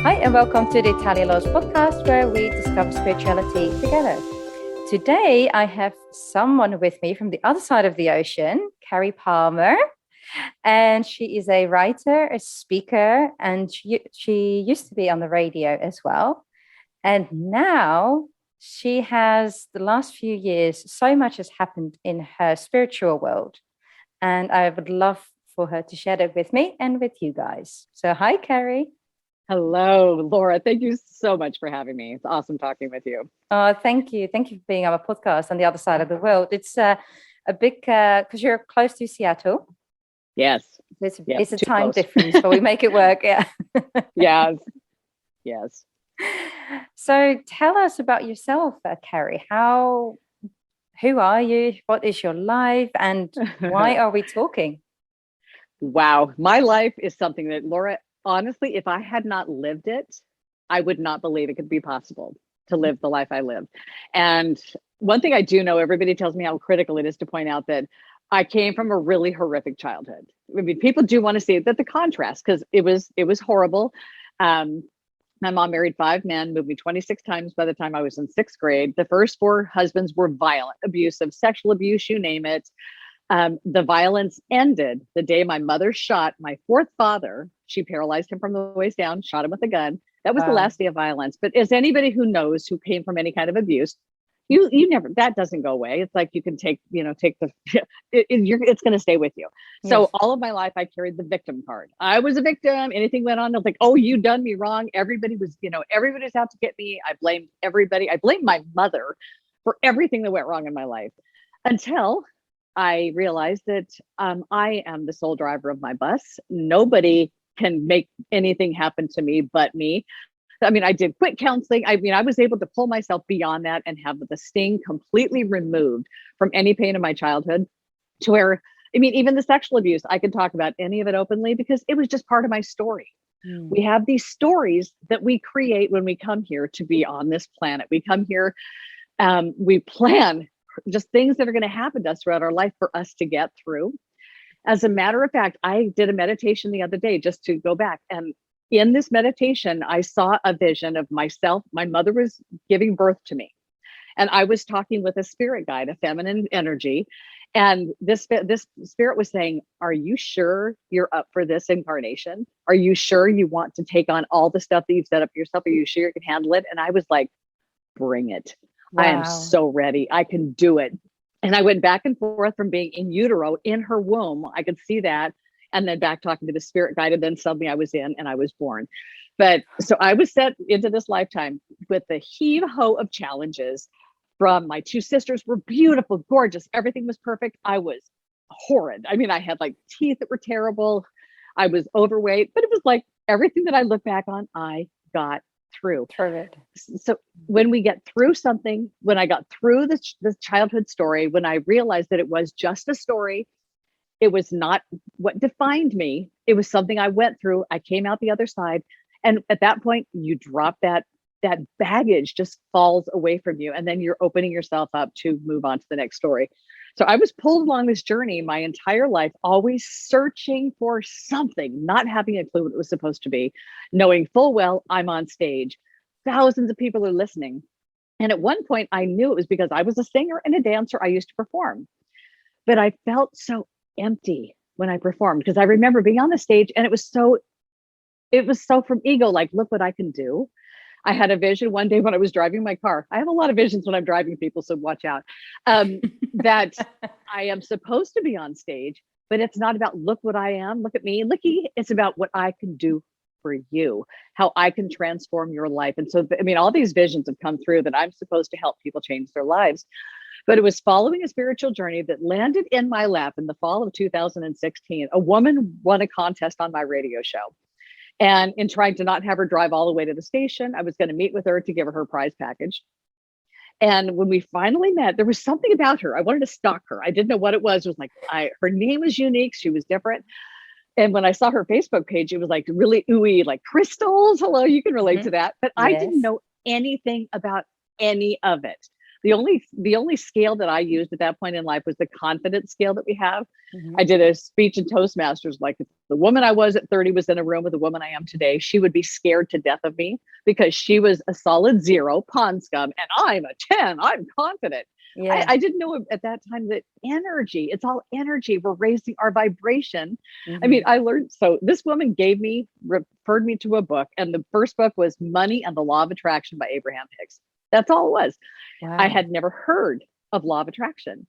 Hi, and welcome to the Tali Loz podcast, where we discover spirituality together. Today, I have someone with me from the other side of the ocean, Carrie Palmer. And she is a writer, a speaker, and she used to be on the radio as well. And now she has, the last few years, so much has happened in her spiritual world. And I would love for her to share that with me and with you guys. So hi, Carrie. Hello, Laura. Thank you so much for having me. It's awesome talking with you. Thank you. Thank you for being on our podcast on the other side of the world. It's a big, because you're close to Seattle. Yes. It's a time difference, but we make it work. Yeah. Yes. So tell us about yourself, Carrie. Who are you? What is your life? And why are we talking? Wow. My life is something that, Laura, honestly, if I had not lived it, I would not believe it could be possible to live the life I live. And one thing I do know, everybody tells me how critical it is to point out that I came from a really horrific childhood. I mean, people do want to see that the contrast, because it was horrible. My mom married 5 men, moved me 26 times by the time I was in 6th grade. The first 4 husbands were violent, abusive, sexual abuse, you name it. The violence ended the day my mother shot my 4th father. She paralyzed him from the waist down, shot him with a gun. That was the last day of violence. But as anybody who knows, who came from any kind of abuse, you never, that doesn't go away. It's like you can take it's going to stay with you. Yes. So all of my life, I carried the victim card. I was a victim. Anything went on, I was like, oh, you done me wrong. Everybody's out to get me. I blamed everybody. I blamed my mother for everything that went wrong in my life until I realized that I am the sole driver of my bus. Nobody can make anything happen to me but me. I mean, I did quit counseling. I was able to pull myself beyond that and have the sting completely removed from any pain in my childhood to where, even the sexual abuse, I could talk about any of it openly because it was just part of my story. We have these stories that we create when we come here to be on this planet. We come here, we plan just things that are going to happen to us throughout our life for us to get through. As a matter of fact, I did a meditation the other day just to go back. And in this meditation, I saw a vision of myself. My mother was giving birth to me. And I was talking with a spirit guide, a feminine energy. And this spirit was saying, are you sure you're up for this incarnation? Are you sure you want to take on all the stuff that you've set up yourself? Are you sure you can handle it? And I was like, bring it. Wow. I am so ready. I can do it. And I went back and forth from being in utero in her womb. I could see that. And then back talking to the spirit guide. And then suddenly I was in and I was born. But so I was set into this lifetime with the heave ho of challenges from my 2 sisters were beautiful, gorgeous. Everything was perfect. I was horrid. I had like teeth that were terrible. I was overweight, but it was like everything that I look back on, I got through. Perfect. So when we get through something, when I got through the childhood story, when I realized that it was just a story, it was not what defined me. It was something I went through. I came out the other side. And at that point, you drop that baggage just falls away from you. And then you're opening yourself up to move on to the next story. So I was pulled along this journey my entire life, always searching for something, not having a clue what it was supposed to be, knowing full well I'm on stage. Thousands of people are listening. And at one point I knew it was because I was a singer and a dancer. I used to perform, but I felt so empty when I performed because I remember being on the stage and it was so from ego, like, look what I can do. I had a vision one day when I was driving my car. I have a lot of visions when I'm driving, people, so watch out. That I am supposed to be on stage, but it's not about look what I am, look at me, looky. It's about what I can do for you, how I can transform your life. And so, all these visions have come through that I'm supposed to help people change their lives. But it was following a spiritual journey that landed in my lap in the fall of 2016. A woman won a contest on my radio show. And in trying to not have her drive all the way to the station, I was going to meet with her to give her prize package. And when we finally met, there was something about her. I wanted to stalk her. I didn't know what it was. It was like, her name was unique. She was different. And when I saw her Facebook page, it was like really ooey, like crystals. Hello, you can relate to that. But I didn't know anything about any of it. the only scale that I used at that point in life was the confidence scale that we have. Mhm. I did a speech in Toastmasters. Like, if the woman I was at 30 was in a room with the woman I am today, she would be scared to death of me because she was a solid 0, pond scum, and I'm a 10. I'm confident. Yeah. I didn't know at that time that energy, it's all energy. We're raising our vibration. I mean, I learned, so this woman referred me to a book, and the first book was Money and the Law of Attraction by Abraham Hicks. That's all it was. Wow. I had never heard of Law of Attraction.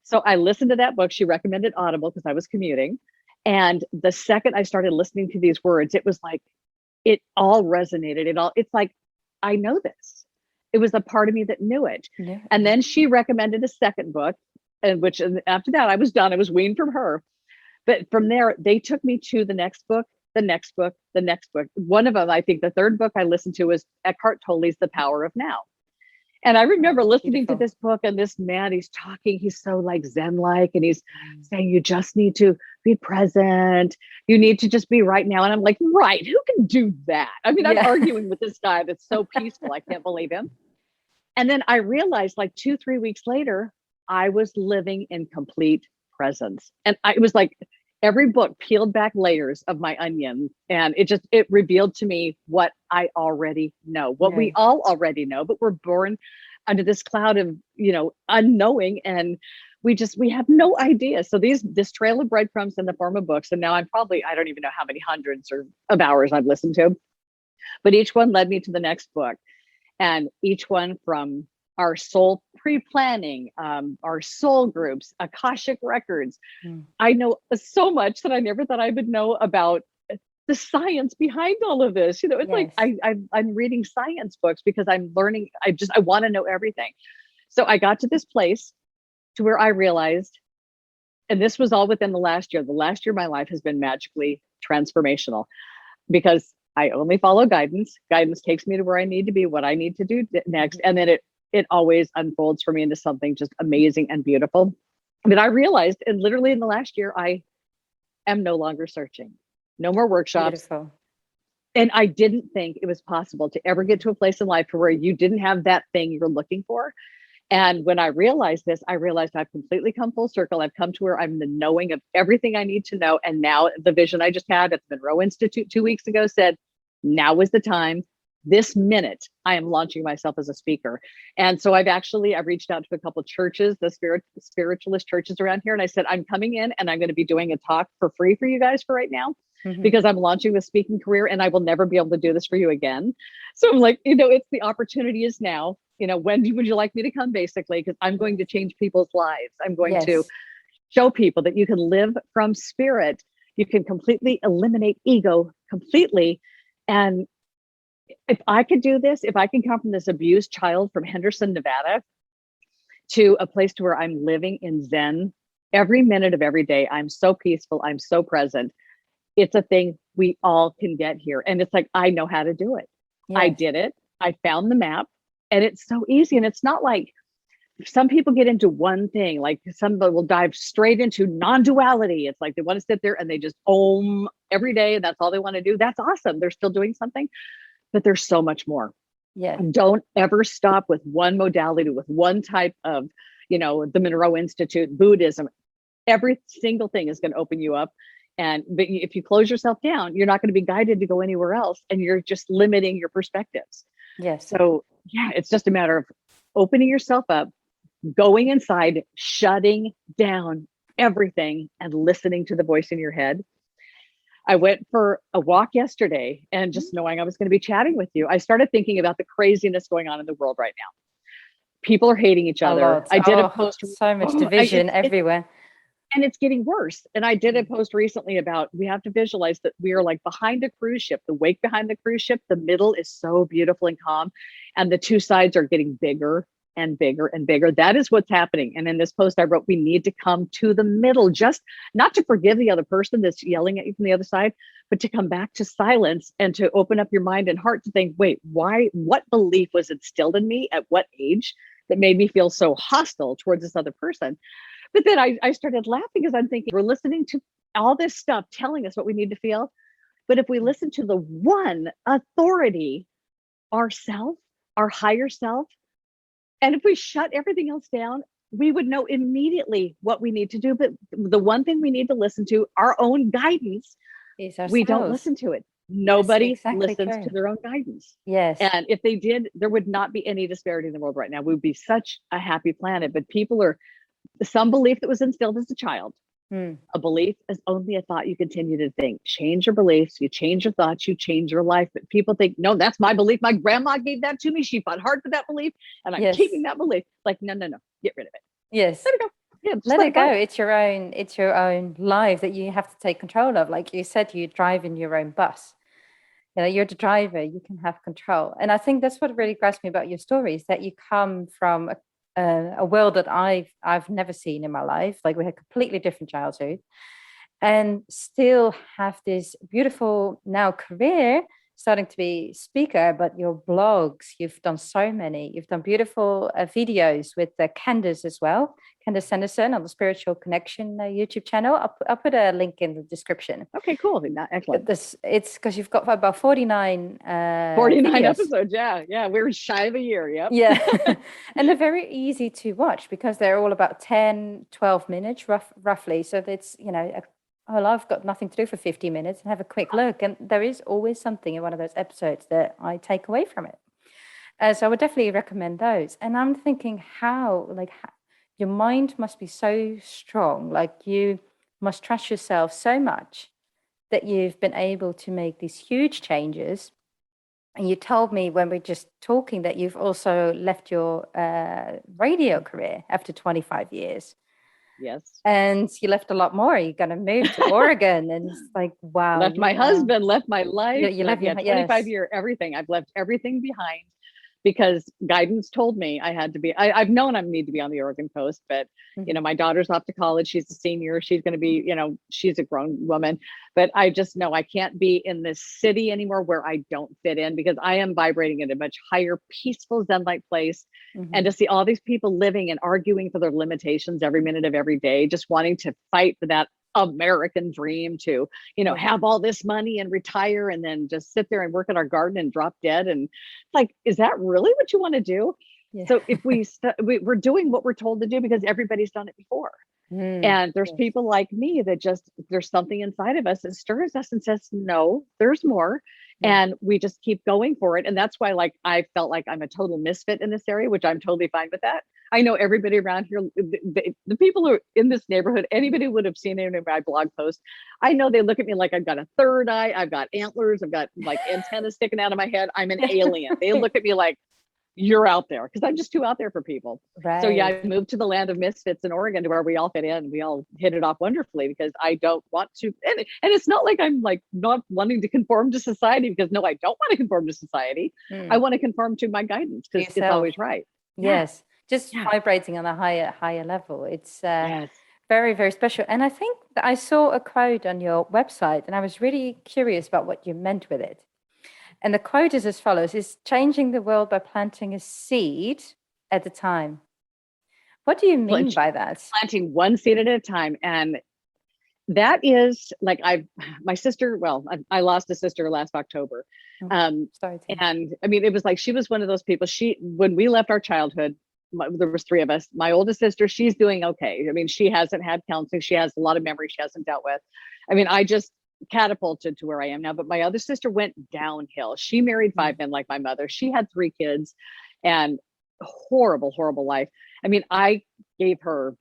So I listened to that book. She recommended Audible because I was commuting. And the second I started listening to these words, it was like, it all resonated. It's like, I know this. It was a part of me that knew it. Yeah. And then she recommended a second book, and after that I was done. I was weaned from her. But from there, they took me to the next book, the next book, the next book. One of them, I think the third book I listened to was Eckhart Tolle's The Power of Now. And I remember listening to this book, and this man, he's talking, he's so like Zen-like, and he's saying, you just need to be present. You need to just be right now. And I'm like, right, who can do that? I mean, I'm arguing with this guy that's so peaceful. I can't believe him. And then I realized like 2-3 weeks later, I was living in complete presence. And it was like every book peeled back layers of my onion, and it revealed to me what I already know, what we all already know, but we're born under this cloud of, unknowing, and we have no idea. So this trail of breadcrumbs in the form of books, and now I don't even know how many hundreds of hours I've listened to, but each one led me to the next book, and each one from our soul pre-planning, our soul groups, Akashic records. I know so much that I never thought I would know about the science behind all of this. It's like I'm reading science books because I'm learning. I want to know everything. So I got to this place to where I realized, and this was all within the last year. The last year, my life has been magically transformational because I only follow guidance. Guidance takes me to where I need to be, what I need to do next, and then it always unfolds for me into something just amazing and beautiful. But I realized, and literally in the last year, I am no longer searching. No more workshops. Beautiful. And I didn't think it was possible to ever get to a place in life where you didn't have that thing you were looking for. And when I realized this, I realized I've completely come full circle. I've come to where I'm the knowing of everything I need to know. And now the vision I just had at the Monroe Institute 2 weeks ago said, now is the time. This minute, I am launching myself as a speaker. And so I've reached out to a couple of churches, the spiritualist churches around here. And I said, I'm coming in and I'm going to be doing a talk for free for you guys for right now, because I'm launching the speaking career and I will never be able to do this for you again. So I'm like, it's the opportunity is now. When would you like me to come, basically? Because I'm going to change people's lives. I'm going to show people that you can live from spirit. You can completely eliminate ego completely. And if I could do this, if I can come from this abused child from Henderson, Nevada, to a place to where I'm living in Zen every minute of every day, I'm so peaceful, I'm so present. It's a thing we all can get here. And it's like, I know how to do it. Yes. I did it. I found the map, and it's so easy. And it's not like some people get into one thing, like somebody will dive straight into non-duality. It's like they want to sit there and they just om every day. That's all they want to do. That's awesome. They're still doing something. But there's so much more. Yeah. Don't ever stop with one modality, with one type of, the Monroe Institute, Buddhism. Every single thing is going to open you up. But if you close yourself down, you're not going to be guided to go anywhere else. And you're just limiting your perspectives. Yes. So it's just a matter of opening yourself up, going inside, shutting down everything and listening to the voice in your head. I went for a walk yesterday, and just knowing I was going to be chatting with you, I started thinking about the craziness going on in the world right now. People are hating each other. I did a post. So much division everywhere. And it's getting worse. And I did a post recently about, we have to visualize that we are like behind a cruise ship, the wake behind the cruise ship, the middle is so beautiful and calm. And the two sides are getting bigger and bigger and bigger. That is what's happening. And in this post I wrote, we need to come to the middle, just not to forgive the other person that's yelling at you from the other side, but to come back to silence and to open up your mind and heart to think, wait, what belief was instilled in me at what age that made me feel so hostile towards this other person? But then I started laughing because I'm thinking, we're listening to all this stuff telling us what we need to feel. But if we listen to the one authority, ourself, our higher self, And if we shut everything else down, we would know immediately what we need to do. But the one thing we need to listen to, our own guidance, Is we don't ourselves. listen to it. That's Nobody exactly listens true. to their own guidance. Yes. And if they did, there would not be any disparity in the world right now. We would be such a happy planet. But people are, some belief that was instilled as a child. A belief is only a thought you continue to think. Change your beliefs, you change your thoughts, you change your life. But people think, no, that's my belief. My grandma gave that to me. She fought hard for that belief, and I'm keeping that belief. Like, no, get rid of it. Yes. Let it go. Yeah, let it go. It's your own life that you have to take control of. Like you said, you drive in your own bus. You know, you're the driver, you can have control. And I think that's what really grabs me about your story, is that you come from a world that I've never seen in my life. Like we had a completely different childhood, and still have this beautiful now career, starting to be speaker. But your blogs, you've done so many. You've done beautiful videos with Candace as well, Candace Sanderson on the Spiritual Connection YouTube channel. I'll put a link in the description. Okay, cool. Excellent. It's because you've got about 49 episodes. Yeah, we're shy of a year. Yep. Yeah. And they're very easy to watch because they're all about 10-12 minutes roughly. So that's, you know, I've got nothing to do for 50 minutes and have a quick look. And there is always something in one of those episodes that I take away from it. So I would definitely recommend those. And I'm thinking how your mind must be so strong. Like you must trust yourself so much that you've been able to make these huge changes. And you told me when we're just talking that you've also left your radio career after 25 years. Yes. And you left a lot more. You're going to move to Oregon. And it's like, wow. Left my husband, left my life. You left your 25-year everything. I've left everything behind because guidance told me I had to be. I've known I need to be on the Oregon coast, but you know, my daughter's off to college. She's a senior. She's going to be, you know, she's a grown woman. But I just know I can't be in this city anymore where I don't fit in, because I am vibrating in a much higher, peaceful, Zen-like place. And to see all these people living and arguing for their limitations every minute of every day, just wanting to fight for that American dream to, you know, have all this money and retire and then just sit there and work in our garden and drop dead. And like, is that really what you want to do? Yeah. So if we're doing what we're told to do because everybody's done it before. And there's people like me that just, there's something inside of us that stirs us and says, no, there's more. And we just keep going for it. And that's why, like, I felt like I'm a total misfit in this area, which I'm totally fine with that. I know everybody around here, the people who are in this neighborhood, anybody would have seen any of my blog posts. I know they look at me like I've got a third eye. I've got antlers. I've got like antennas sticking out of my head. I'm an alien. They look at me like, you're out there, because I'm just too out there for people. Right. So yeah, I moved to the land of misfits in Oregon, to where we all fit in. We all hit it off wonderfully, because I don't want to, and it's not like I'm like not wanting to conform to society, because no, I don't want to conform to society. I want to conform to my guidance, because it's always right. Yes. Just vibrating on a higher level. It's very, very special. And I think that I saw a quote on your website, and I was really curious about what you meant with it. And the quote is as follows: is changing the world by planting a seed at a time. What do you mean by that? Planting one seed at a time. And that is like, my sister, I lost a sister last October. Sorry. And I mean, it was like, she was one of those people, when we left our childhood, there was three of us. My oldest sister, she's doing okay. I mean, she hasn't had counseling. She has a lot of memory she hasn't dealt with. I mean, I just catapulted to where I am now. But my other sister went downhill. She married 5 men like my mother. She had 3 kids, and horrible, horrible life. I mean, I gave her,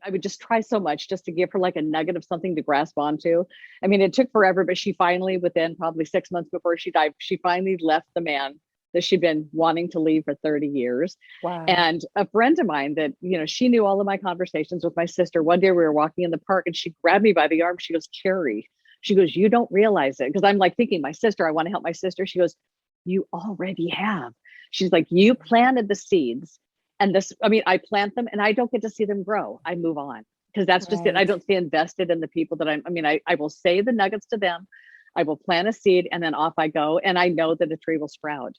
I would just try so much just to give her like a nugget of something to grasp onto. I mean, it took forever, but she finally, within probably 6 months before she died, she finally left the man that she'd been wanting to leave for 30 years. Wow. And a friend of mine that, you know, she knew all of my conversations with my sister. One day we were walking in the park, and she grabbed me by the arm. She goes, Carrie, she goes, you don't realize it. Because I'm like thinking, my sister, I want to help my sister. She goes, you already have. She's like, you planted the seeds, and this, I mean, I plant them and I don't get to see them grow. I move on, because that's just it. I don't stay invested in the people that I will say the nuggets to them. I will plant a seed, and then off I go. And I know that a tree will sprout.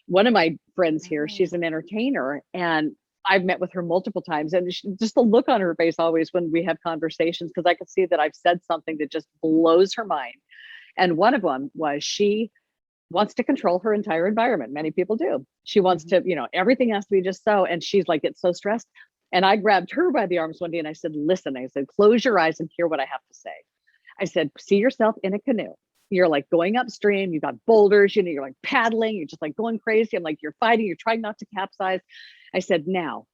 One of my friends here, she's an entertainer, and I've met with her multiple times, and just the look on her face always when we have conversations, because I could see that I've said something that just blows her mind. And one of them was, she wants to control her entire environment. Many people do. She wants to, everything has to be just so. And she's like, gets so stressed. And I grabbed her by the arms one day and I said, listen, I said, close your eyes and hear what I have to say. I said, see yourself in a canoe. You're like going upstream. You've got boulders, you're like paddling. You're just like going crazy. I'm like, you're fighting. You're trying not to capsize. I said, now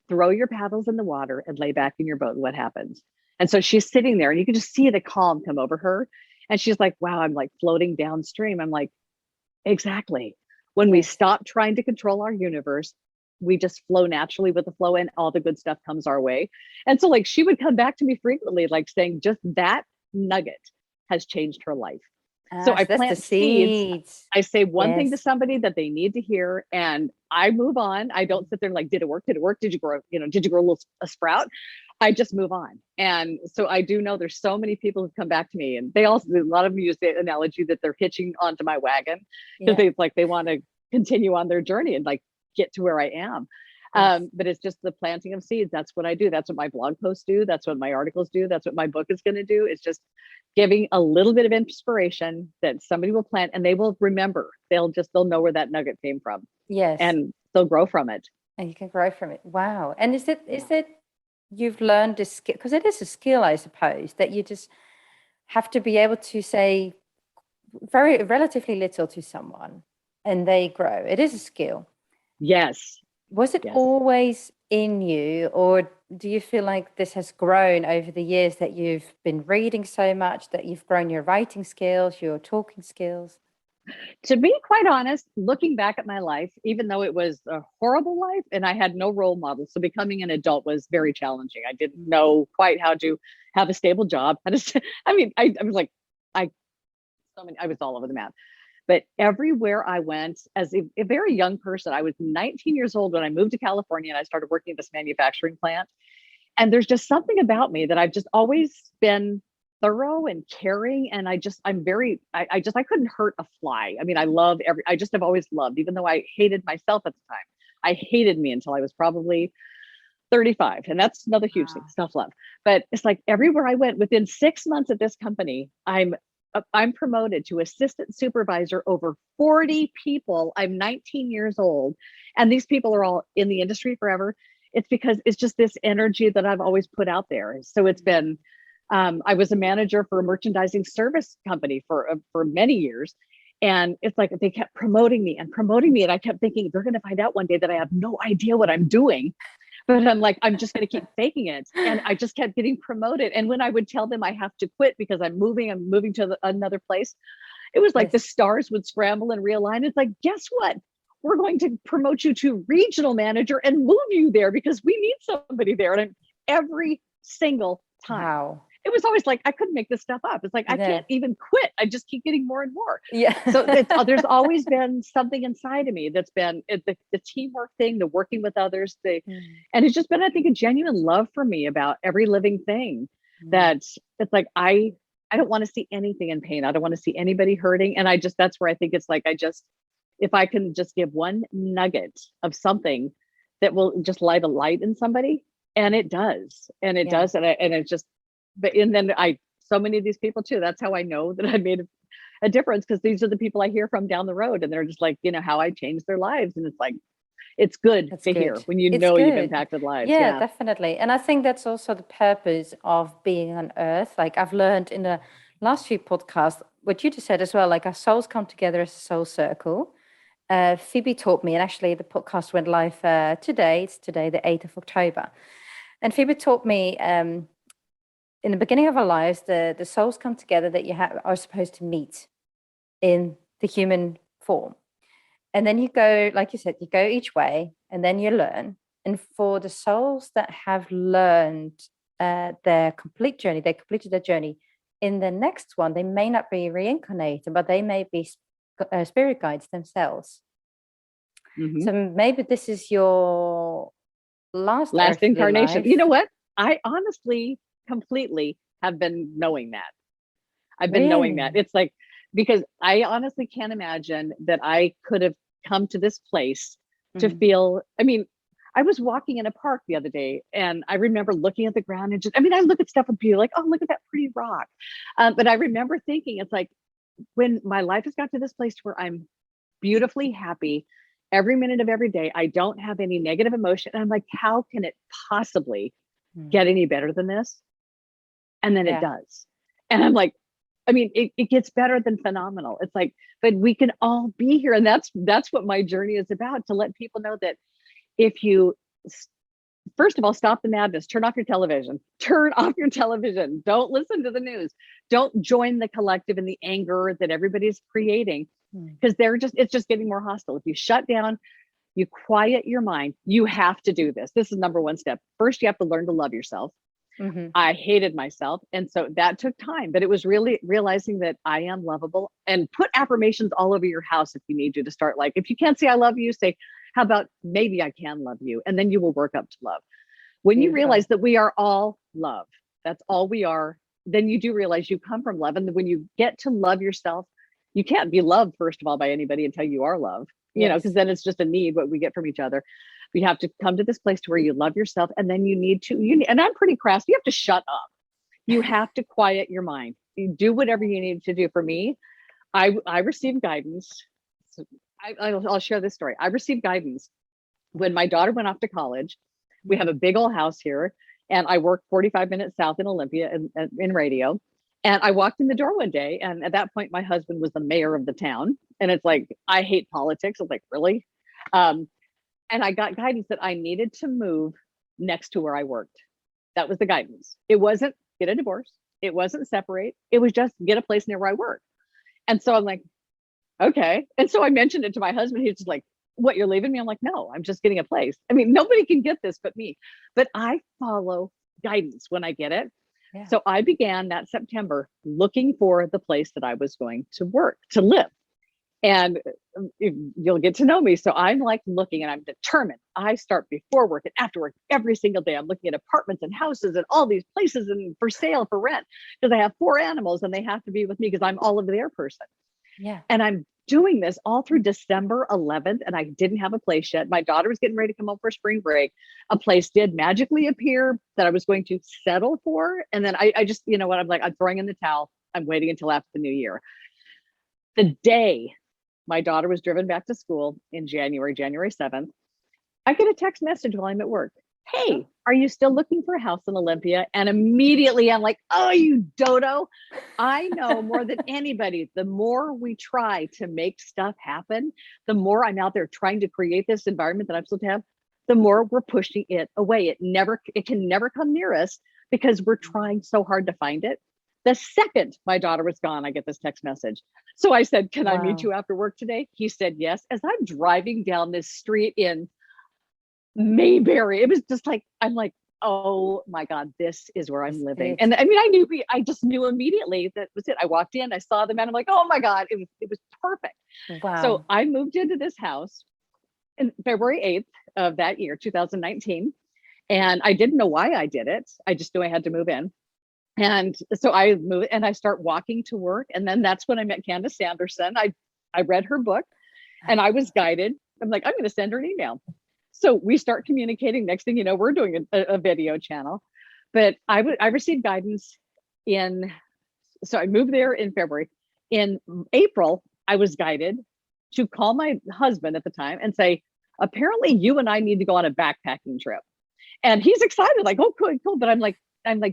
throw your paddles in the water and lay back in your boat. What happens? And so she's sitting there and you can just see the calm come over her. And she's like, wow, I'm like floating downstream. I'm like, exactly. When we stop trying to control our universe, we just flow naturally with the flow and all the good stuff comes our way. And so like she would come back to me frequently, like saying just that nugget has changed her life. So I plant seeds. I say one thing to somebody that they need to hear and I move on. I don't sit there and like, did it work? Did it work? Did you grow, did you grow a sprout? I just move on. And so I do know there's so many people who've come back to me and a lot of them use the analogy that they're hitching onto my wagon because they want to continue on their journey and like get to where I am. But it's just the planting of seeds. That's what I do. That's what my blog posts do. That's what my articles do. That's what my book is going to do. It's just giving a little bit of inspiration that somebody will plant and they will remember. They'll know where that nugget came from. Yes. And they'll grow from it. And you can grow from it. Wow. And is it you've learned this skill? Because it is a skill, I suppose, that you just have to be able to say very relatively little to someone and they grow. It is a skill. Yes. Was it always in you, or do you feel like this has grown over the years that you've been reading so much, that you've grown your writing skills, your talking skills? To be quite honest, looking back at my life, even though it was a horrible life and I had no role models, so becoming an adult was very challenging. I didn't know quite how to have a stable job. I was like, I was all over the map. But everywhere I went as a very young person, I was 19 years old when I moved to California and I started working at this manufacturing plant. And there's just something about me that I've just always been thorough and caring. And I couldn't hurt a fly. I mean, I just have always loved, even though I hated myself at the time. I hated me until I was probably 35. And that's another huge thing, self-love. But it's like everywhere I went, within 6 months at this company, I'm promoted to assistant supervisor over 40 people. I'm 19 years old. And these people are all in the industry forever. It's because it's just this energy that I've always put out there. So it's been, I was a manager for a merchandising service company for many years. And it's like, they kept promoting me. And I kept thinking, they're going to find out one day that I have no idea what I'm doing. But I'm like, I'm just going to keep faking it. And I just kept getting promoted. And when I would tell them I have to quit because I'm moving to another place, it was like the stars would scramble and realign. It's like, guess what? We're going to promote you to regional manager and move you there because we need somebody there. And every single time, it was always like, I couldn't make this stuff up. It's like, I can't even quit. I just keep getting more and more. Yeah. So there's always been something inside of me that's been the teamwork thing, the working with others, and it's just been, I think, a genuine love for me about every living thing that it's like, I don't want to see anything in pain. I don't want to see anybody hurting. And that's where I think it's like, if I can just give one nugget of something that will just light a light in somebody, and it does. And it's just, and then so many of these people too, that's how I know that I made a difference, because these are the people I hear from down the road and they're just like, how I changed their lives. And it's like, it's good to hear when you've impacted lives. Yeah, definitely. And I think that's also the purpose of being on Earth. Like I've learned in the last few podcasts, what you just said as well, like our souls come together as a soul circle. Phoebe taught me, and actually the podcast went live today. It's today, the 8th of October. And Phoebe taught me, in the beginning of our lives, the souls come together that are supposed to meet in the human form. And then you go, like you said, you go each way and then you learn. And for the souls that have learned their complete journey, they completed their journey, in the next one, they may not be reincarnated, but they may be spirit guides themselves. Mm-hmm. So maybe this is your last incarnation. Life. You know what? I honestly completely have been knowing that. I've been knowing that. It's like, because I honestly can't imagine that I could have come to this place to feel, I was walking in a park the other day and I remember looking at the ground and I look at stuff and be like, oh, look at that pretty rock. But I remember thinking, it's like, when my life has got to this place where I'm beautifully happy every minute of every day, I don't have any negative emotion. And I'm like, how can it possibly get any better than this? And then it does. And I'm like, I mean, it gets better than phenomenal. It's like, but we can all be here. And that's what my journey is about, to let people know that if you, first of all, stop the madness, turn off your television, don't listen to the news, don't join the collective in the anger that everybody's creating, because it's just getting more hostile. If you shut down, you quiet your mind, you have to do this. This is number one step. First, you have to learn to love yourself. I hated myself. And so that took time, but it was really realizing that I am lovable, and put affirmations all over your house if you need to start. Like, if you can't say I love you, say, how about maybe I can love you? And then you will work up to love. When you realize that we are all love, that's all we are, then you do realize you come from love. And when you get to love yourself, you can't be loved, first of all, by anybody until you are love, you know, because then it's just a need, what we get from each other. We have to come to this place to where you love yourself, and then and I'm pretty crass. You have to shut up. You have to quiet your mind. You do whatever you need to do. For me, I received guidance. So I'll share this story. I received guidance when my daughter went off to college. We have a big old house here, and I work 45 minutes south in Olympia in radio. And I walked in the door one day, and at that point, my husband was the mayor of the town. And it's like, I hate politics. I was like, really? And I got guidance that I needed to move next to where I worked. That was the guidance. It wasn't get a divorce. It wasn't separate. It was just get a place near where I work. And so I'm like, okay. And so I mentioned it to my husband. He's just like, what, you're leaving me? I'm like, no, I'm just getting a place. I mean, nobody can get this but me. But I follow guidance when I get it. Yeah. So I began that September looking for the place that I was going to live. And you'll get to know me. So I'm like looking, and I'm determined. I start before work and after work every single day. I'm looking at apartments and houses and all these places and for sale, for rent, because I have 4 animals and they have to be with me because I'm all of their person. Yeah. And I'm doing this all through December 11th, and I didn't have a place yet. My daughter was getting ready to come home for spring break. A place did magically appear that I was going to settle for. And then I just, you know what, I'm like, I'm throwing in the towel. I'm waiting until after the new year. The day my daughter was driven back to school in January 7th, I get a text message while I'm at work. Hey, are you still looking for a house in Olympia? And immediately I'm like, oh, you dodo. I know more than anybody, the more we try to make stuff happen, the more I'm out there trying to create this environment that I'm supposed to have, the more we're pushing it away. It can never come near us because we're trying so hard to find it. The second my daughter was gone, I get this text message. So I said, can I meet you after work today? He said, yes. As I'm driving down this street in Mayberry, it was just like, I'm like, oh my God, this is where I'm living. And I mean, I just knew immediately that was it. I walked in, I saw the man. I'm like, oh my God, it was perfect. Wow. So I moved into this house in February 8th of that year, 2019. And I didn't know why I did it. I just knew I had to move in. And so I moved and I start walking to work. And then that's when I met Candace Sanderson. I read her book and I was guided. I'm like, I'm going to send her an email. So we start communicating. Next thing you know, we're doing a video channel. But I received guidance so I moved there in February. In April, I was guided to call my husband at the time and say, apparently you and I need to go on a backpacking trip. And he's excited, like, oh, cool. But I'm like,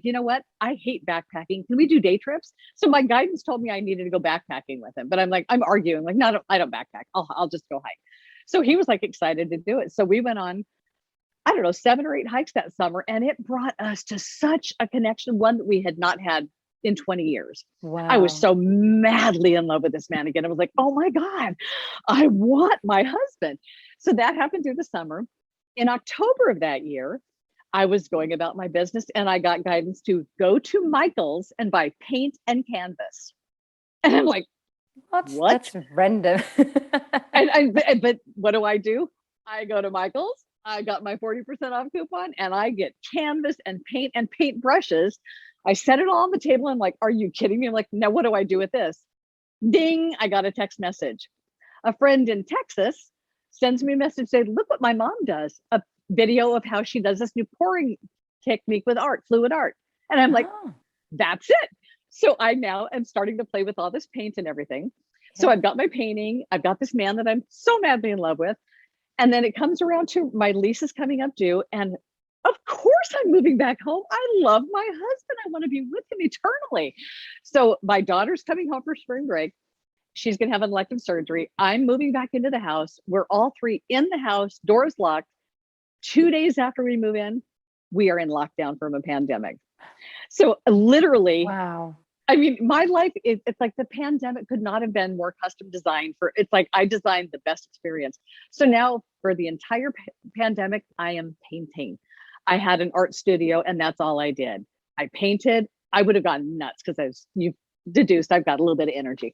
you know what? I hate backpacking. Can we do day trips? So my guidance told me I needed to go backpacking with him, but I'm arguing, like, no, I don't backpack. I'll just go hike. So he was like excited to do it. So we went on, I don't know, 7 or 8 hikes that summer, and it brought us to such a connection, one that we had not had in 20 years. Wow. I was so madly in love with this man again. I was like, oh my God, I want my husband. So that happened through the summer. In October of that year, I was going about my business and I got guidance to go to Michael's and buy paint and canvas. And I'm like, what? That's random. But what do? I go to Michael's, I got my 40% off coupon, and I get canvas and paint brushes. I set it all on the table. I'm like, are you kidding me? I'm like, now what do I do with this? Ding, I got a text message. A friend in Texas sends me a message saying, look what my mom does. A video of how she does this new pouring technique with fluid art. And I'm like, that's it. So I now am starting to play with all this paint and everything. So I've got my painting. I've got this man that I'm so madly in love with. And then it comes around to my lease is coming up due. And of course I'm moving back home. I love my husband. I want to be with him eternally. So my daughter's coming home for spring break. She's going to have an elective surgery. I'm moving back into the house. We're all three in the house, doors locked. 2 days after we move in, we are in lockdown from a pandemic. So literally, Wow. I mean, my life is, it's like the pandemic could not have been more custom designed for, it's like I designed the best experience. So now for the entire pandemic, I am painting. I had an art studio and that's all I did. I painted. I would have gone nuts because as you've deduced, I've got a little bit of energy.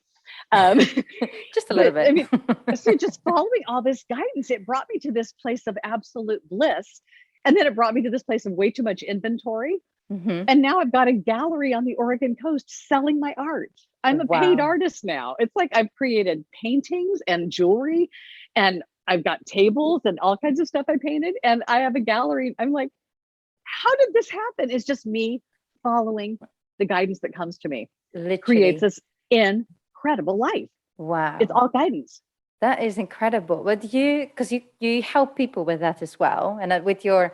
Just a little bit. I mean, so just following all this guidance, it brought me to this place of absolute bliss. And then it brought me to this place of way too much inventory. Mm-hmm. And now I've got a gallery on the Oregon coast selling my art. I'm a paid artist now. It's like I've created paintings and jewelry and I've got tables and all kinds of stuff I painted. And I have a gallery. I'm like, how did this happen? It's just me following the guidance that comes to me. Literally. Creates this incredible life. Wow. It's all guidance. That is incredible. But because you help people with that as well. And with your,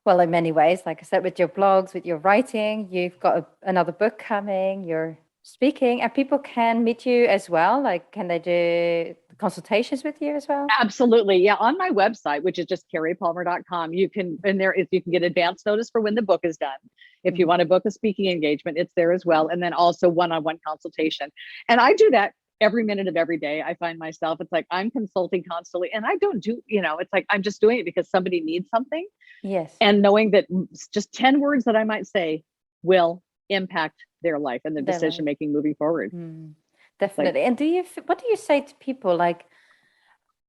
well, in many ways, like I said, with your blogs, with your writing, you've got another book coming, you're speaking, and people can meet you as well. Like, can they do consultations with you as well? Absolutely. Yeah. On my website, which is just caripalmer.com, you can, you can get advance notice for when the book is done. If you want to book a speaking engagement, it's there as well. And then also one-on-one consultation. And I do that every minute of every day. I find myself, it's like I'm consulting constantly and I don't do, it's like I'm just doing it because somebody needs something. Yes. And knowing that just 10 words that I might say will impact their life and the decision making moving forward. Definitely. And what do you say to people, like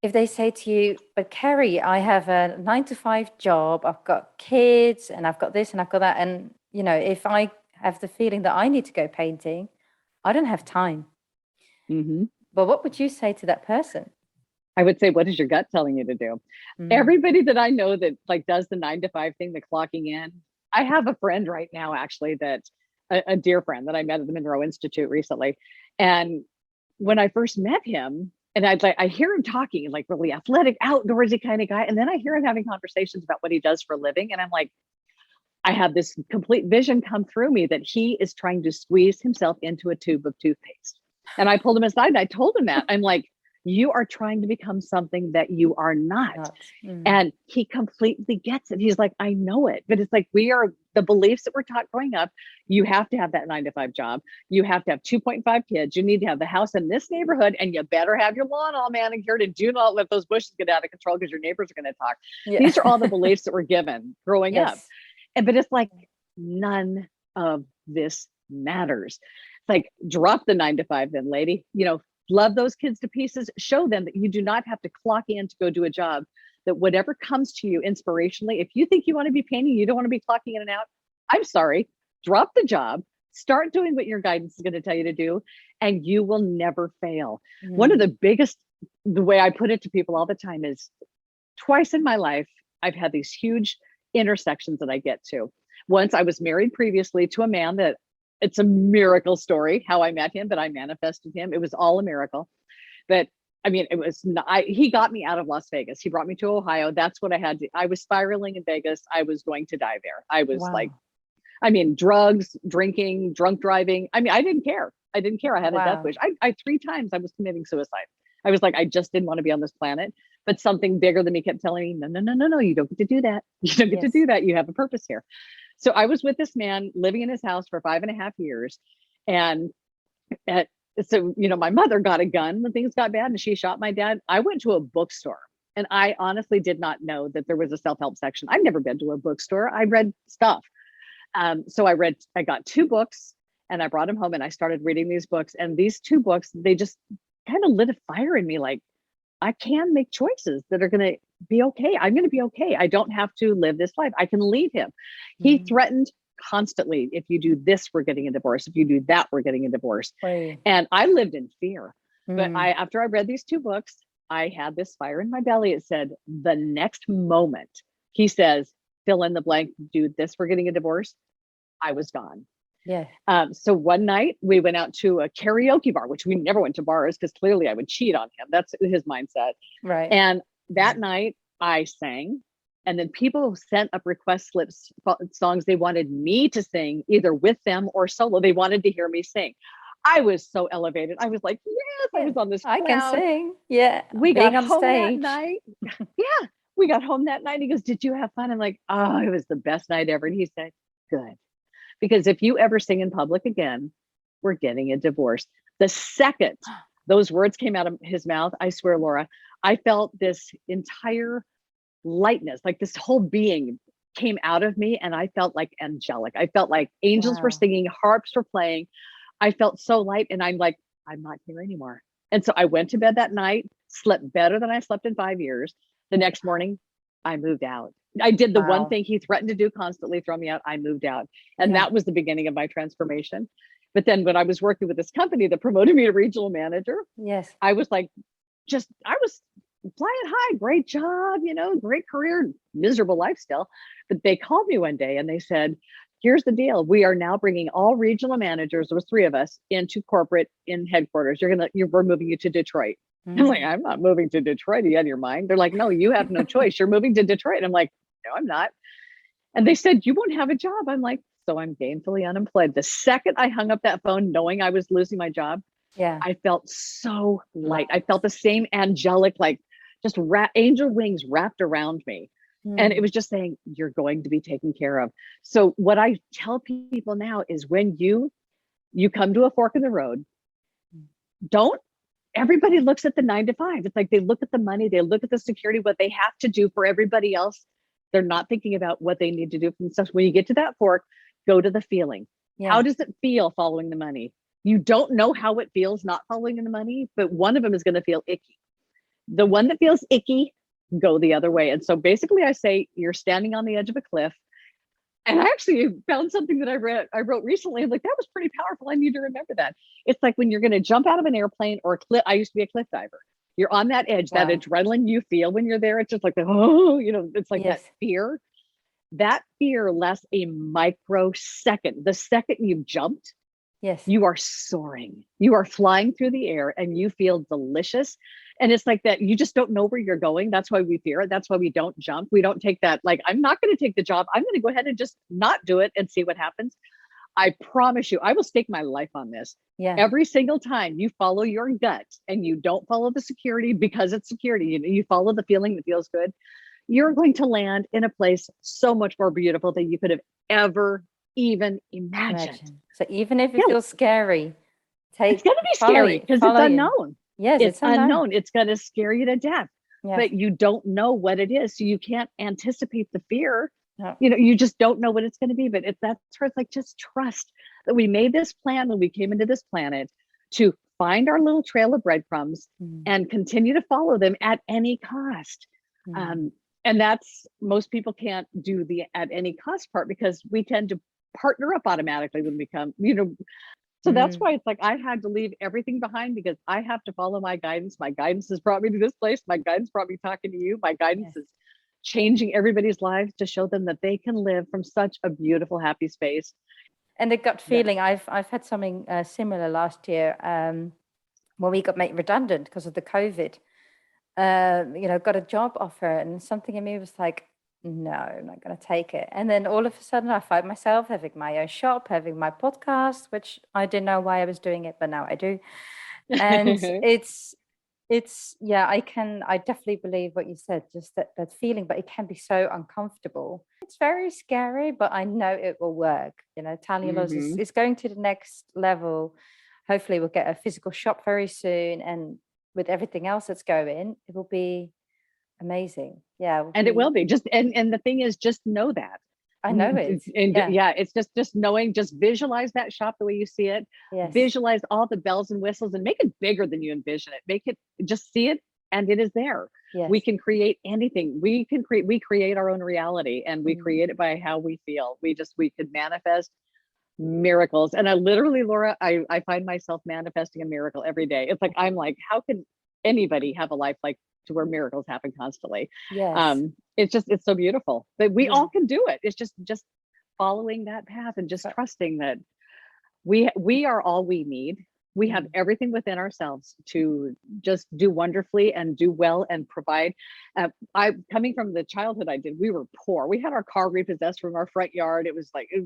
if they say to you, but Carrie, I have a 9-to-5 job, I've got kids and I've got this and I've got that. And, if I have the feeling that I need to go painting, I don't have time. Mm-hmm. But what would you say to that person? I would say, what is your gut telling you to do? Everybody that I know that like does the 9-to-5 thing, the clocking in. I have a friend right now, actually, that a dear friend that I met at the Monroe Institute recently. And when I first met him, and I hear him talking like really athletic, outdoorsy kind of guy. And then I hear him having conversations about what he does for a living. And I'm like, I have this complete vision come through me that he is trying to squeeze himself into a tube of toothpaste. And I pulled him aside and I told him that. I'm like, you are trying to become something that you are not. And he completely gets it. He's like, I know it. But it's like, we are the beliefs that we're taught growing up. You have to have that 9-to-5 job. You have to have 2.5 kids. You need to have the house in this neighborhood and you better have your lawn all manicured and do not let those bushes get out of control because your neighbors are going to talk. Yeah. These are all the beliefs that we're given growing up. But it's like, none of this matters. It's like, drop the 9-to-5 then, lady. Love those kids to pieces. Show them that you do not have to clock in to go do a job, that whatever comes to you inspirationally, if you think you want to be painting, you don't want to be clocking in and out, I'm sorry, drop the job, start doing what your guidance is going to tell you to do, and you will never fail. One of the biggest, the way I put it to people all the time is twice in my life, I've had these huge intersections that I get to. Once I was married previously to a man that it's a miracle story how I met him, but I manifested him. It was all a miracle. But I mean, it was not, he got me out of Las Vegas. He brought me to Ohio. That's what I had to, I was spiraling in Vegas. I was going to die there. I was drugs, drinking, drunk driving. I mean, I didn't care. I had a death wish. I 3 times I was committing suicide. I was like, I just didn't want to be on this planet, but something bigger than me kept telling me, no, you don't get to do that. You don't get to do that. You have a purpose here. So I was with this man living in his house for 5.5 years. And so, my mother got a gun when things got bad and she shot my dad. I went to a bookstore and I honestly did not know that there was a self-help section. I've never been to a bookstore. I read stuff. So I got 2 books and I brought them home and I started reading these books. And these 2 books, they just kind of lit a fire in me. Like, I can make choices that are going to be okay. I'm going to be okay. I don't have to live this life. I can leave him. He threatened constantly. If you do this, we're getting a divorce. If you do that, we're getting a divorce. Right. And I lived in fear. But after I read these 2 books, I had this fire in my belly. It said, the next moment he says, fill in the blank, do this, we're getting a divorce, I was gone. Yeah. So one night we went out to a karaoke bar, which we never went to bars because clearly I would cheat on him. That's his mindset. Right. And that night I sang, and then people sent up request slips, songs they wanted me to sing either with them or solo. They wanted to hear me sing. I was so elevated. I was like, yes, I was on this cloud. I can sing. Yeah. We Being got on home that stage. night. Yeah. We got home that night. He goes, did you have fun? I'm like, oh, it was the best night ever. And he said, good. Because if you ever sing in public again, we're getting a divorce. The second those words came out of his mouth, I swear, Laura, I felt this entire lightness, like this whole being came out of me. And I felt like angelic. I felt like angels were singing, harps were playing. I felt so light. And I'm like, I'm not here anymore. And so I went to bed that night, slept better than I slept in 5 years. The next morning, I moved out. I did the one thing he threatened to do constantly, throw me out. I moved out. And that was the beginning of my transformation. But then when I was working with this company that promoted me to regional manager, I was like, I was flying high, great job, great career, miserable life still. But they called me one day and they said, here's the deal. We are now bringing all regional managers, there was 3 of us, into corporate in headquarters. We're moving you to Detroit. I'm like, I'm not moving to Detroit. Are you out of your mind? They're like, no, you have no choice. You're moving to Detroit. And I'm like, no, I'm not. And they said, you won't have a job. I'm like, so I'm gainfully unemployed. The second I hung up that phone, knowing I was losing my job, I felt so light. I felt the same angelic, like just angel wings wrapped around me. And it was just saying, you're going to be taken care of. So what I tell people now is when you come to a fork in the road, everybody looks at the 9 to 5. It's like they look at the money, they look at the security, what they have to do for everybody else. They're not thinking about what they need to do for themselves. When you get to that fork, go to the feeling. How does it feel following the money? You don't know how it feels not following the money, but one of them is going to feel icky. The one that feels icky, go the other way. And so basically I say, you're standing on the edge of a cliff. And I actually found something that I wrote recently. I'm like, that was pretty powerful. I need to remember that. It's like when you're going to jump out of an airplane or a cliff. I used to be a cliff diver. You're on that edge, that adrenaline you feel when you're there. It's just like, it's like that fear. That fear lasts a microsecond. The second you've jumped, you are soaring. You are flying through the air and you feel delicious. And it's like that, you just don't know where you're going. That's why we fear it. That's why we don't jump. We don't take that, like, I'm not going to take the job. I'm going to go ahead and just not do it and see what happens. I promise you, I will stake my life on this. Every single time you follow your gut and you don't follow the security because it's security, you follow the feeling that feels good, you're going to land in a place so much more beautiful than you could have ever even imagined. So even if it feels scary, it's going to be scary because it's unknown. Yes, it's unknown. It's going to scare you to death, but you don't know what it is. So you can't anticipate the fear. No. You just don't know what it's going to be. But that's where it's like, just trust that we made this plan when we came into this planet to find our little trail of breadcrumbs and continue to follow them at any cost. And that's, most people can't do the at any cost part because we tend to partner up automatically when we come, So that's why it's like, I had to leave everything behind because I have to follow my guidance. My guidance has brought me to this place. My guidance brought me talking to you. My guidance is changing everybody's lives to show them that they can live from such a beautiful, happy space. And the gut feeling, I've had something similar last year when we got made redundant because of the COVID. Got a job offer and something in me was like, no, I'm not going to take it. And then all of a sudden I find myself having my own shop, having my podcast, which I didn't know why I was doing it, but now I do. And I definitely believe what you said, just that feeling, but it can be so uncomfortable. It's very scary, but I know it will work. Tali Loz is going to the next level. Hopefully we'll get a physical shop very soon. And with everything else that's going, it will be amazing. It will be just, and the thing is, just know that. I know it. It's just knowing, just visualize that shop the way you see it. Visualize all the bells and whistles and make it bigger than you envision it. Make it, just see it and it is there. We can create anything. We create our own reality and we create it by how we feel. We could manifest miracles. And I literally, Laura, I find myself manifesting a miracle every day. It's like, I'm like, how can anybody have a life like to where miracles happen constantly? It's so beautiful that we all can do it. It's just following that path and just trusting that we are all we need. We have everything within ourselves to just do wonderfully and do well and provide. I coming from the childhood I did, we were poor. We had our car repossessed from our front yard. It was like, it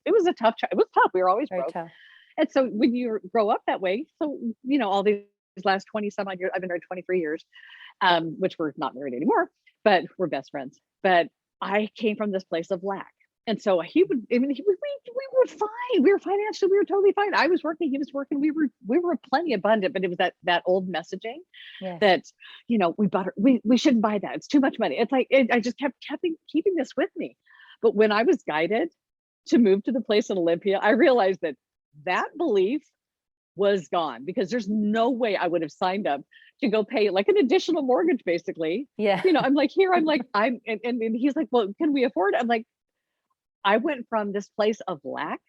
was a tough, it was tough. We were always Very broke. tough. And so when you grow up that way, so, all these last 20 some odd years, I've been married 23 years, which we're not married anymore, but we're best friends. But I came from this place of lack. And so we were fine. We were financially, we were totally fine. I was working, he was working. We were plenty abundant, but it was that old messaging that, we shouldn't buy that. It's too much money. It's like, I just kept keeping this with me. But when I was guided to move to the place in Olympia, I realized that belief was gone, because there's no way I would have signed up to go pay like an additional mortgage, basically. Yeah. I'm like, and he's like, well, can we afford it? I'm like, I went from this place of lack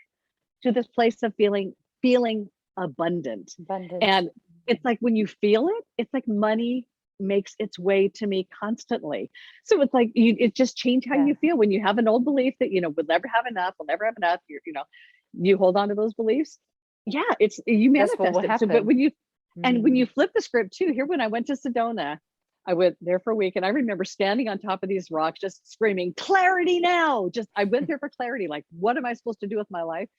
to this place of feeling abundant. And it's like, when you feel it, it's like money makes its way to me constantly. So it's like, it just changed how you feel when you have an old belief that, we'll never have enough. You hold on to those beliefs. Yeah, you manifest it. So, but when you flip the script too, here, when I went to Sedona, I went there for a week, and I remember standing on top of these rocks, just screaming, clarity now. I went there for clarity. Like, what am I supposed to do with my life?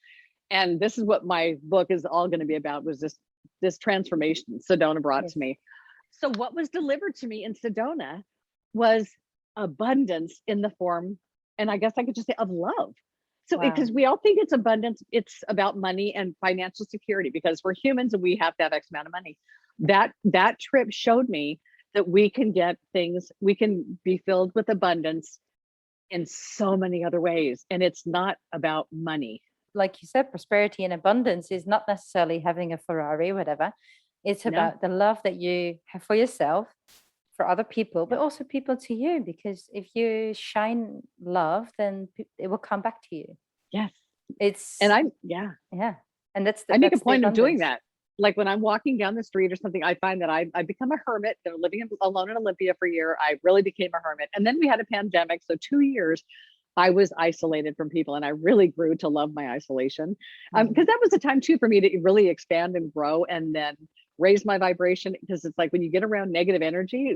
And this is what my book is all going to be about, was this transformation Sedona brought to me. So what was delivered to me in Sedona was abundance in the form, and I guess I could just say, of love. So because we all think it's abundance, it's about money and financial security, because we're humans and we have to have X amount of money. That trip showed me that we can get things, we can be filled with abundance in so many other ways. And it's not about money. Like you said, prosperity and abundance is not necessarily having a Ferrari or whatever. It's about the love that you have for yourself, for other people, but also people to you. Because if you shine love, then it will come back to you. Yes. And that's I make a point of doing that. Like when I'm walking down the street or something, I find that I become a hermit. Living alone in Olympia for a year, I really became a hermit. And then we had a pandemic. So 2 years, I was isolated from people, and I really grew to love my isolation. Because that was a time too for me to really expand and grow, and then raise my vibration. Because it's like, when you get around negative energy,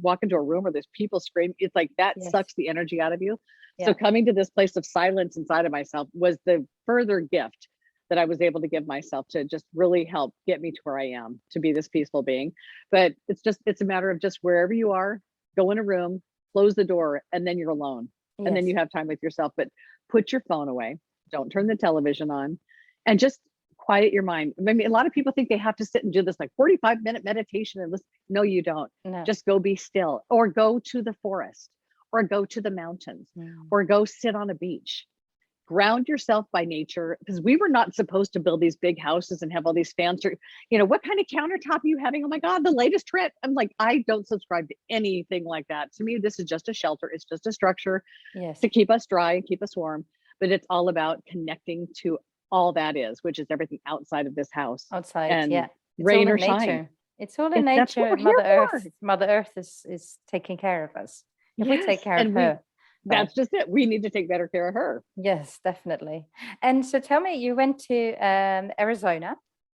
walk into a room where there's people screaming, it's like that sucks the energy out of you. So coming to this place of silence inside of myself was the further gift that I was able to give myself, to just really help get me to where I am, to be this peaceful being. But it's a matter of just wherever you are, go in a room, close the door, and then you're alone. And then you have time with yourself. But put your phone away, don't turn the television on, and just quiet your mind. I mean, a lot of people think they have to sit and do this like 45-minute meditation and listen. No, you don't. No. Just go be still, or go to the forest, or go to the mountains, or go sit on a beach. Ground yourself by nature, because we were not supposed to build these big houses and have all these fancy, what kind of countertop are you having? Oh my God, the latest trend. I'm like, I don't subscribe to anything like that. To me, this is just a shelter. It's just a structure to keep us dry and keep us warm. But it's all about connecting to all that is, which is everything outside of this house. Outside, and rain or shine. It's all in nature. Mother Earth is taking care of us. If we take care of her. That's just it. We need to take better care of her. Yes, definitely. And so tell me, you went to Arizona,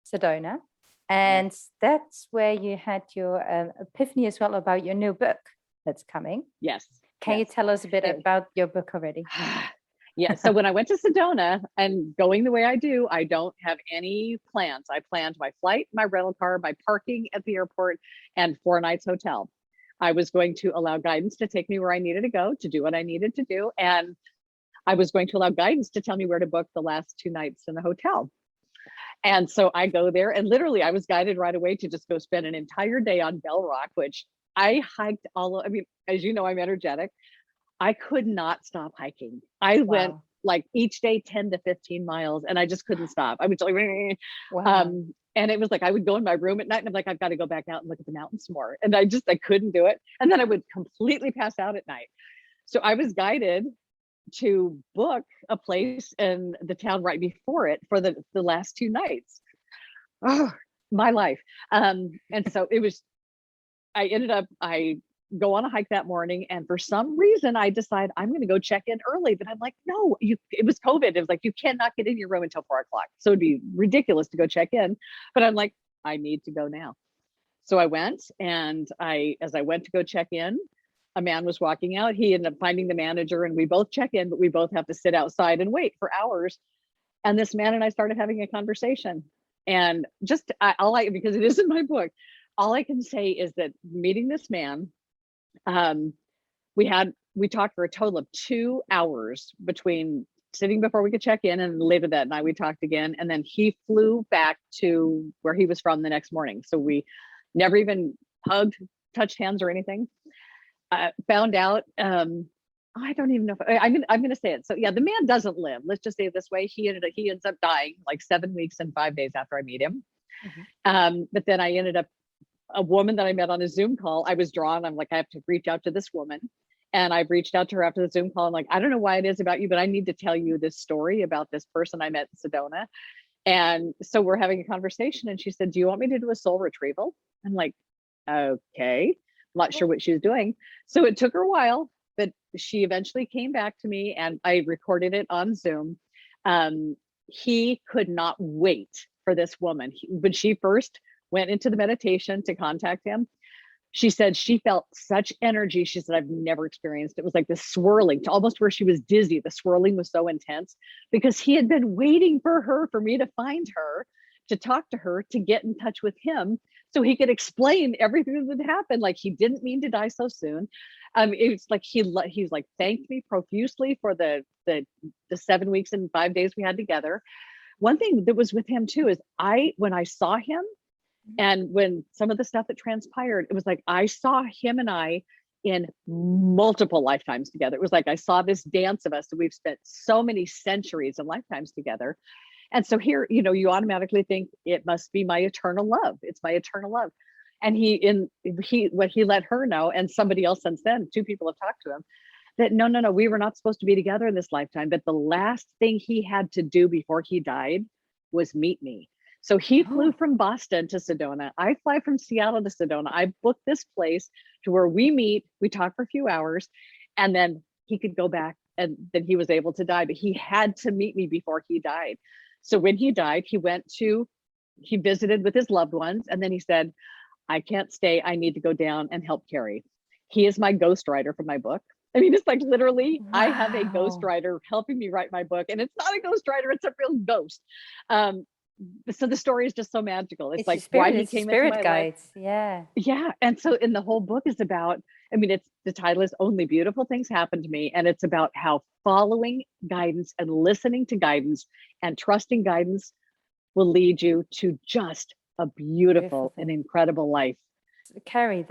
Sedona, and that's where you had your epiphany as well about your new book that's coming. Yes. Can you tell us a bit about your book already? So when I went to Sedona, and going the way I do, I don't have any plans. I planned my flight, my rental car, my parking at the airport, and 4 nights hotel. I was going to allow guidance to take me where I needed to go to do what I needed to do. And I was going to allow guidance to tell me where to book the last 2 nights in the hotel. And so I go there, and literally I was guided right away to just go spend an entire day on Bell Rock, which I hiked as you know, I'm energetic. I could not stop hiking. I went like each day 10 to 15 miles, and I just couldn't stop. I was like, and it was like, I would go in my room at night, and I'm like, I've got to go back out and look at the mountains more. And I couldn't do it. And then I would completely pass out at night. So I was guided to book a place in the town right before it for the last 2 nights. Oh, my life. And so I go on a hike that morning. And for some reason, I decide I'm going to go check in early. But I'm like, no, it was COVID. It was like, you cannot get in your room until 4 o'clock. So it'd be ridiculous to go check in. But I'm like, I need to go now. So I went, and as I went to go check in, a man was walking out. He ended up finding the manager, and we both check in, but we both have to sit outside and wait for hours. And this man and I started having a conversation. And just because it is in my book, all I can say is that meeting this man, we talked for a total of 2 hours between sitting before we could check in, and later that night we talked again. And then he flew back to where he was from the next morning. So we never even hugged, touched hands or anything. Found out, I don't even know if I'm going to say it. So yeah, the man doesn't live. Let's just say it this way. He ends up dying like 7 weeks and 5 days after I meet him. Mm-hmm. But then I ended up, a woman that I met on a Zoom call, I was drawn. I'm like, I have to reach out to this woman. And I've reached out to her after the Zoom call. I'm like, I don't know why it is about you, but I need to tell you this story about this person I met in Sedona. And so we're having a conversation, and she said, do you want me to do a soul retrieval? I'm like, okay. I'm not sure what she was doing. So it took her a while, but she eventually came back to me, and I recorded it on Zoom. He could not wait for this woman. When she first went into the meditation to contact him, she said she felt such energy. She said, I've never experienced. It was like this swirling to almost where she was dizzy. The swirling was so intense because he had been waiting for me to find her, to talk to her, to get in touch with him so he could explain everything that happened. Like, he didn't mean to die so soon. It's like he's like thanked me profusely for the 7 weeks and 5 days we had together. One thing that was with him too is when I saw him, and when some of the stuff that transpired, it was like I saw him and I in multiple lifetimes together. It was like I saw this dance of us that we've spent so many centuries and lifetimes together. And so here, you automatically think it must be my eternal love. It's my eternal love. And he let her know, and somebody else since then, 2 people have talked to him, that no, we were not supposed to be together in this lifetime. But the last thing he had to do before he died was meet me. So he flew from Boston to Sedona. I fly from Seattle to Sedona. I booked this place to where we meet. We talk for a few hours, and then he could go back, and then he was able to die. But he had to meet me before he died. So when he died, he visited with his loved ones, and then he said, I can't stay. I need to go down and help Carrie. He is my ghostwriter for my book. I mean, it's like literally, wow. I have a ghostwriter helping me write my book, and it's not a ghostwriter; it's a real ghost. So the story is just so magical. It's like why he came into my life. Yeah. And so in the whole book is about, the title is Only Beautiful Things Happen to Me. And it's about how following guidance and listening to guidance and trusting guidance will lead you to just a beautiful and incredible life. Carrie,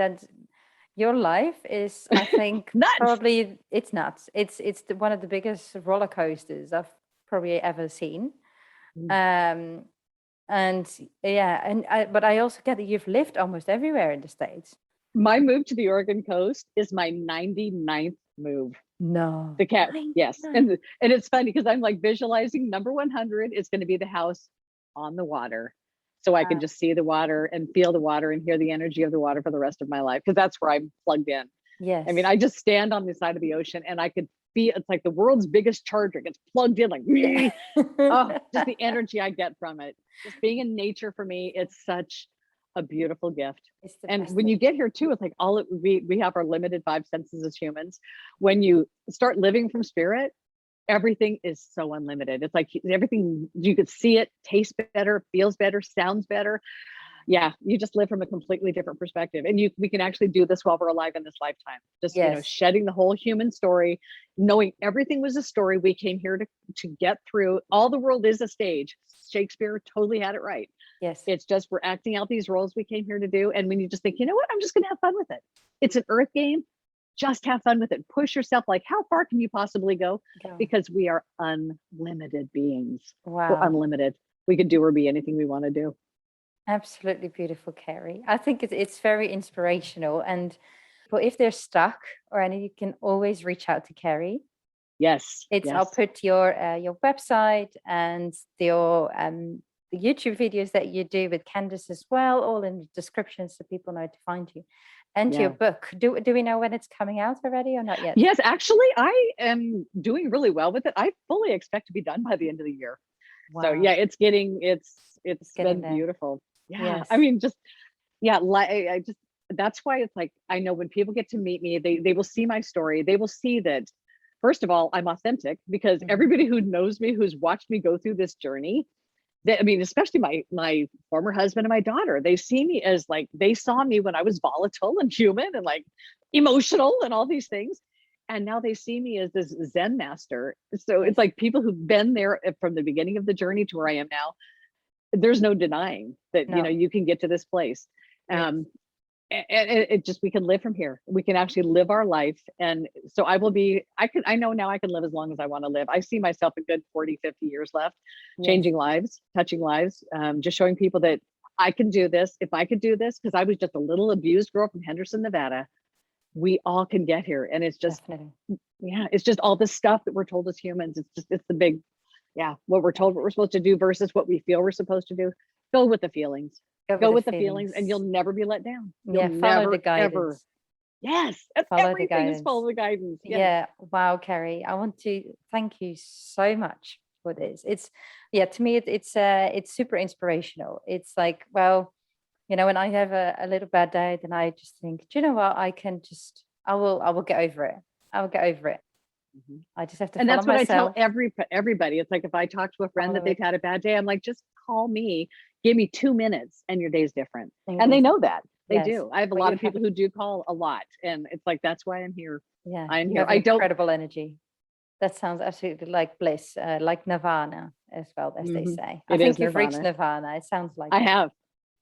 your life is, I think, probably it's nuts. It's one of the biggest roller coasters I've probably ever seen. But I also get that you've lived almost everywhere in the States. My move to the Oregon coast is my 99th move. No. The cat, yes. And it's funny because I'm like visualizing number 100 is going to be the house on the water. So I can just see the water and feel the water and hear the energy of the water for the rest of my life, because that's where I'm plugged in. Yes. I just stand on the side of the ocean and I could it's like the world's biggest charger gets plugged in, like just the energy I get from it. Just being in nature for me, it's such a beautiful gift. And when you get here too, it's like we have our limited 5 senses as humans. When you start living from spirit, everything is so unlimited. It's like everything, you could see it, taste better, feels better, sounds better. Yeah, you just live from a completely different perspective. And we can actually do this while we're alive in this lifetime. Just, shedding the whole human story, knowing everything was a story we came here to get through. All the world is a stage. Shakespeare totally had it right. Yes. It's just we're acting out these roles we came here to do. And when you just think, you know what, I'm just going to have fun with it. It's an earth game. Just have fun with it. Push yourself. Like, how far can you possibly go? Because we are unlimited beings. Wow. We're unlimited. We can do or be anything we want to do. Absolutely beautiful, Carrie. I think it's very inspirational. And if they're stuck or any, you can always reach out to Carrie. Yes. I'll put your website and your the YouTube videos that you do with Candace as well, all in the description so people know to find you. And Yeah. your book, do we know when it's coming out already or not yet? Yes, actually, I am doing really well with it. I fully expect to be done by the end of the year. So Wow. yeah, it's getting it's getting been there. beautiful. Yeah. Yes. I mean, just yeah, like I just that's why it's like I know when people get to meet me, they will see my story. They will see that first of all, I'm authentic because Mhm. everybody who knows me, who's watched me go through this journey, I mean, especially my former husband and my daughter, they see me as like they saw me when I was volatile and human and like emotional and all these things. And now they see me as this Zen master. So Yes. it's like people who've been there from the beginning of the journey to where I am now. There's no denying that, No. you can get to this place. Yes. And it just, we can live from here. We can actually live our life. And so I know now I can live as long as I want to live. I see myself a good 40, 50 years left, Yes. changing lives, touching lives, just showing people that I can do this. If I could do this, because I was just a little abused girl from Henderson, Nevada, we all can get here. And it's just, Definitely. yeah, it's just all the stuff that we're told as humans. It's the big, yeah, what we're told, what we're supposed to do versus what we feel we're supposed to do. Go with the feelings. Go with the feelings and you'll never be let down. You'll Yeah, follow never, the guidance. ever. Yes, that's Follow the everything is guidance. follow the guidance. Yes. Yeah. Wow, Carrie. I want to thank you so much for this. It's to me it's super inspirational. It's like, well, when I have a little bad day, then I just think, do you know what? I will get over it. I will get over it. Mhm. I just have to And follow that's what myself. I tell everybody. It's like if I talk to a friend Follow that they've it. had a bad day, I'm like, just call me, give me 2 minutes, and your day's different. And And they it's- know that. They yes. do. I have a Well, lot you of people who do call a lot, and it's like that's why I'm here. Yeah, I'm you here. have I don't. incredible energy. That sounds absolutely like bliss, like nirvana as well, as they Mhm. say. It I think is you've reached nirvana. nirvana. It sounds like I it. have.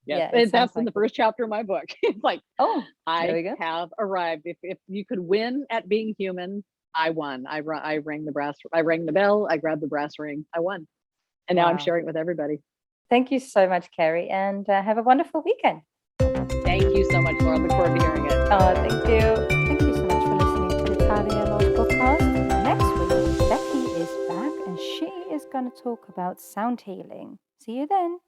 Yes, Yeah, it sounds that's in like the it. first chapter of my book. It's like, Oh, there we I go. have arrived. If you could win at being human, I won. I rang the bell. I grabbed the brass ring. I won, and now I'm Wow. sharing it with everybody. Thank you so much, Carrie, and have a wonderful weekend. Thank you so much, Laura. Look forward to hearing it. Oh, thank you. Thank you so much for listening to the Tali Loz podcast. Next week, Becky is back, and she is going to talk about sound healing. See you then.